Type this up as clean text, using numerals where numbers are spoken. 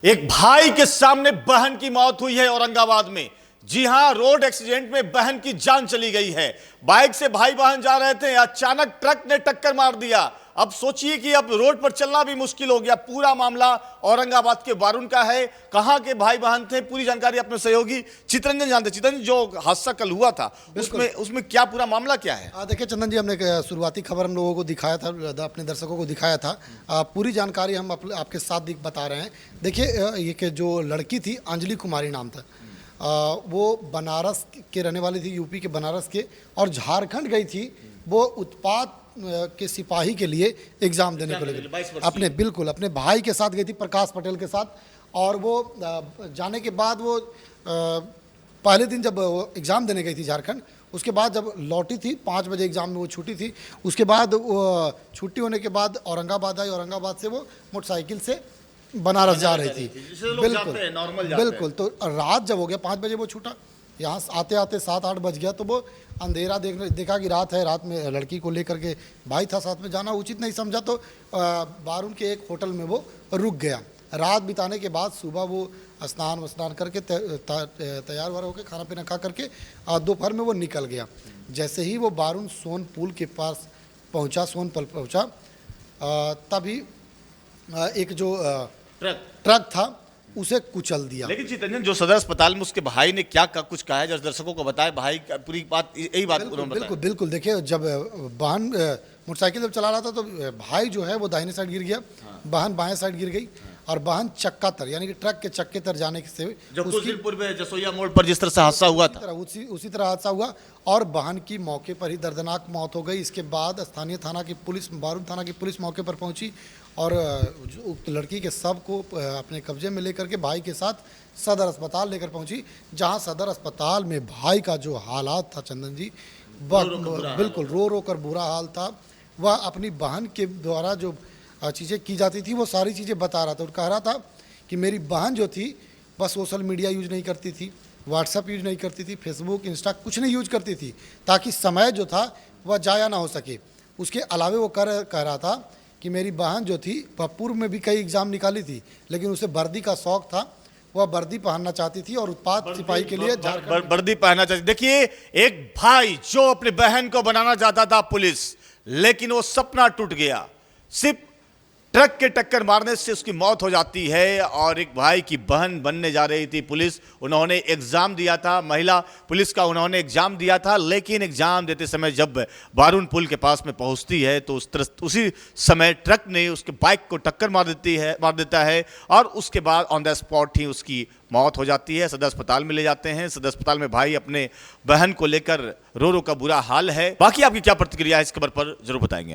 एक भाई के सामने बहन की मौत हुई है औरंगाबाद में। जी हां, रोड एक्सीडेंट में बहन की जान चली गई है। बाइक से भाई बहन जा रहे थे, अचानक ट्रक ने टक्कर मार दिया। अब सोचिए कि अब रोड पर चलना भी मुश्किल हो गया। पूरा मामला औरंगाबाद के वारुण का है। कहां के भाई बहन थे, पूरी जानकारी अपने सहयोगी चितरंजन जानते। चितरंजन, जो हादसा कल हुआ था उसमें क्या पूरा मामला क्या है? देखिए चंदन जी, हमने एक शुरुआती खबर हम लोगों को दिखाया था, अपने दर्शकों को दिखाया था। पूरी जानकारी हम आपके साथ बता रहे हैं। देखिए, ये कि जो लड़की थी अंजलि कुमारी नाम था, वो बनारस के रहने वाली थी, यूपी के बनारस के, और झारखंड गई थी। वो उत्पाद के सिपाही के लिए एग्ज़ाम देने को लेकर अपने भाई के साथ गई थी, प्रकाश पटेल के साथ। और वो जाने के बाद वो पहले दिन जब एग्ज़ाम देने गई थी झारखंड, उसके बाद जब लौटी थी 5 बजे एग्ज़ाम में वो छुट्टी थी। उसके बाद वो छुट्टी होने के बाद औरंगाबाद आई। औरंगाबाद से वो मोटरसाइकिल से बनारस जा रही थी। बिल्कुल। तो रात जब हो गया 5 बजे वो छूटा, यहाँ आते आते 7-8 बज गया। तो वो अंधेरा देखा कि रात है, रात में लड़की को लेकर के भाई था साथ में, जाना उचित नहीं समझा। तो वारुण के एक होटल में वो रुक गया। रात बिताने के बाद सुबह वो स्नान करके तैयार वार होकर खाना पीना खा करके दोपहर में वो निकल गया। जैसे ही वो वारुण सोन पुल के पास पहुँचा, पहुँचा, तभी एक जो ट्रक था उसे कुचल दिया। लेकिन चितरंजन, जो सदर अस्पताल में उसके भाई ने क्या कुछ कहा है, जो दर्शकों को बताए, भाई पूरी बात यही बात उन्होंने बताया। बिल्कुल। देखिए, जब बहन मोटरसाइकिल जब चला रहा था तो भाई जो है वो दाहिने साइड गिर गया, बहन बाएं साइड गिर गई, और बहन चक्का तर यानी कि ट्रक के चक्के तर जाने से पूर्व में जसोइया मोड़ पर जिस तरह से हादसा हुआ था, उसी तरह हादसा हुआ, और बहन की मौके पर ही दर्दनाक मौत हो गई। इसके बाद स्थानीय थाना की पुलिस, वारुण थाना की पुलिस मौके पर पहुंची और उक्त लड़की के शव को अपने कब्जे में लेकर के भाई के साथ सदर अस्पताल लेकर पहुंची, जहां सदर अस्पताल में भाई का जो हालात था चंदन जी, बिल्कुल रो कर बुरा हाल था। वह अपनी बहन के द्वारा जो चीज़ें की जाती थी वो सारी चीज़ें बता रहा था, और कह रहा था कि मेरी बहन जो थी बस सोशल मीडिया यूज नहीं करती थी, व्हाट्सएप यूज नहीं करती थी, फेसबुक इंस्टा कुछ नहीं यूज करती थी, ताकि समय जो था वह जाया ना हो सके। उसके अलावे वो कह रहा था कि मेरी बहन जो थी वह पूर्व में भी कई एग्ज़ाम निकाली थी, लेकिन उसे वर्दी का शौक़ था, वह वर्दी पहनना चाहती थी और उत्पाद सिपाही के लिए वर्दी पहनना चाहती। देखिए, एक भाई जो अपनी बहन को बनाना चाहता था पुलिस, लेकिन वो सपना टूट गया। सिर्फ ट्रक के टक्कर मारने से उसकी मौत हो जाती है। और एक भाई की बहन बनने जा रही थी पुलिस, उन्होंने एग्ज़ाम दिया था, महिला पुलिस का उन्होंने एग्ज़ाम दिया था। लेकिन एग्ज़ाम देते समय जब वारुण पुल के पास में पहुंचती है तो उसी समय ट्रक ने उसके बाइक को टक्कर मार देता है, और उसके बाद ऑन द स्पॉट ही उसकी मौत हो जाती है। सदर अस्पताल में ले जाते हैं। सदर अस्पताल में भाई अपने बहन को लेकर रो का बुरा हाल है। बाकी आपकी क्या प्रतिक्रिया है इस खबर पर, जरूर बताएंगे।